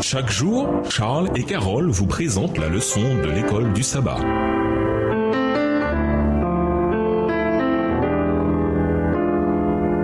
Chaque jour, Charles et Carole vous présentent la leçon de l'école du sabbat.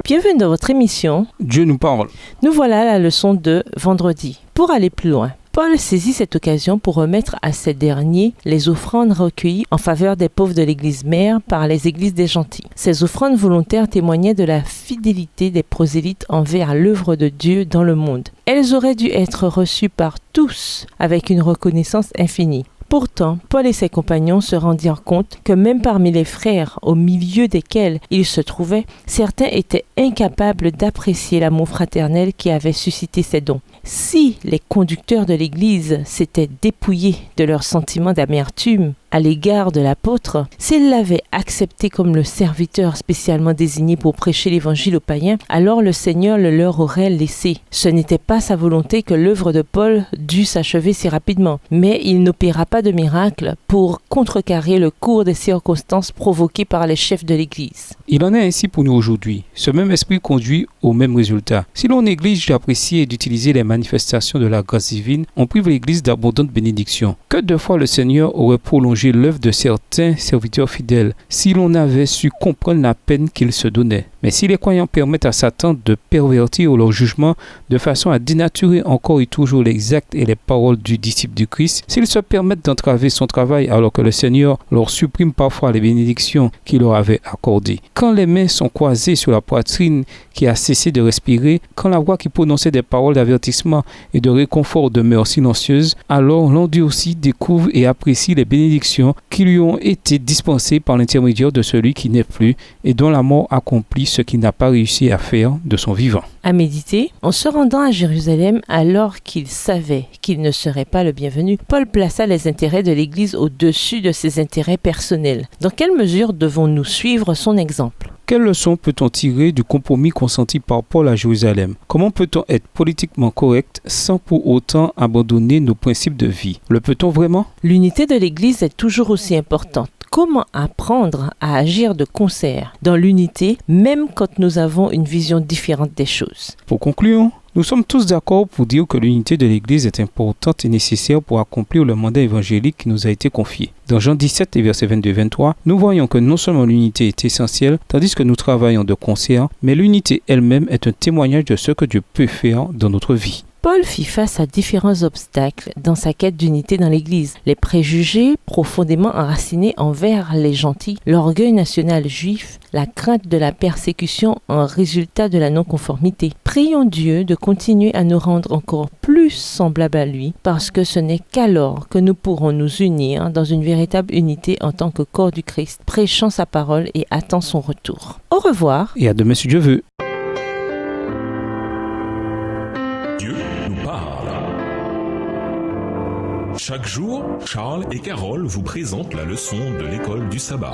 Bienvenue dans votre émission Dieu nous parle. Nous voilà à la leçon de vendredi. Pour aller plus loin, Paul saisit cette occasion pour remettre à ces derniers les offrandes recueillies en faveur des pauvres de l'église mère par les églises des gentils. Ces offrandes volontaires témoignaient de la fidélité des prosélytes envers l'œuvre de Dieu dans le monde. Elles auraient dû être reçues par tous avec une reconnaissance infinie. Pourtant, Paul et ses compagnons se rendirent compte que même parmi les frères au milieu desquels ils se trouvaient, certains étaient incapables d'apprécier l'amour fraternel qui avait suscité ces dons. Si les conducteurs de l'Église s'étaient dépouillés de leurs sentiments d'amertume à l'égard de l'apôtre, s'ils l'avaient accepté comme le serviteur spécialement désigné pour prêcher l'Évangile aux païens, alors le Seigneur le leur aurait laissé. Ce n'était pas sa volonté que l'œuvre de Paul dût s'achever si rapidement, mais il n'opéra pas de miracle pour contrecarrer le cours des circonstances provoquées par les chefs de l'Église. Il en est ainsi pour nous aujourd'hui. Ce même esprit conduit au même résultat. Si l'on néglige d'apprécier et d'utiliser les manifestations de la grâce divine, on prive l'Église d'abondantes bénédictions. Que de fois le Seigneur aurait prolongé l'œuvre de certains serviteurs fidèles si l'on avait su comprendre la peine qu'ils se donnaient. Mais si les croyants permettent à Satan de pervertir leur jugement de façon à dénaturer encore et toujours les actes et les paroles du disciple du Christ, s'ils se permettent d'entraver son travail alors que le Seigneur leur supprime parfois les bénédictions qu'il leur avait accordées, quand les mains sont croisées sur la poitrine qui a cessé de respirer, quand la voix qui prononçait des paroles d'avertissement et de réconfort demeure silencieuse, alors l'endurci découvre et apprécie les bénédictions qui lui ont été dispensées par l'intermédiaire de celui qui n'est plus et dont la mort accomplit ce qu'il n'a pas réussi à faire de son vivant. À méditer, en se rendant à Jérusalem alors qu'il savait qu'il ne serait pas le bienvenu, Paul plaça les intérêts de l'Église au-dessus de ses intérêts personnels. Dans quelle mesure devons-nous suivre son exemple ? Quelle leçon peut-on tirer du compromis consenti par Paul à Jérusalem ? Comment peut-on être politiquement correct sans pour autant abandonner nos principes de vie ? Le peut-on vraiment ? L'unité de l'Église est toujours aussi importante. Comment apprendre à agir de concert dans l'unité, même quand nous avons une vision différente des choses ? Pour conclure, nous sommes tous d'accord pour dire que l'unité de l'Église est importante et nécessaire pour accomplir le mandat évangélique qui nous a été confié. Dans Jean 17 et versets 22-23, nous voyons que non seulement l'unité est essentielle, tandis que nous travaillons de concert, mais l'unité elle-même est un témoignage de ce que Dieu peut faire dans notre vie. Paul fit face à différents obstacles dans sa quête d'unité dans l'Église. Les préjugés profondément enracinés envers les gentils, l'orgueil national juif, la crainte de la persécution en résultat de la non-conformité. Prions Dieu de continuer à nous rendre encore plus semblables à lui, parce que ce n'est qu'alors que nous pourrons nous unir dans une véritable unité en tant que corps du Christ, prêchant sa parole et attend son retour. Au revoir. Et à demain si Dieu veut. Dieu nous parle. Chaque jour, Charles et Carole vous présentent la leçon de l'école du sabbat.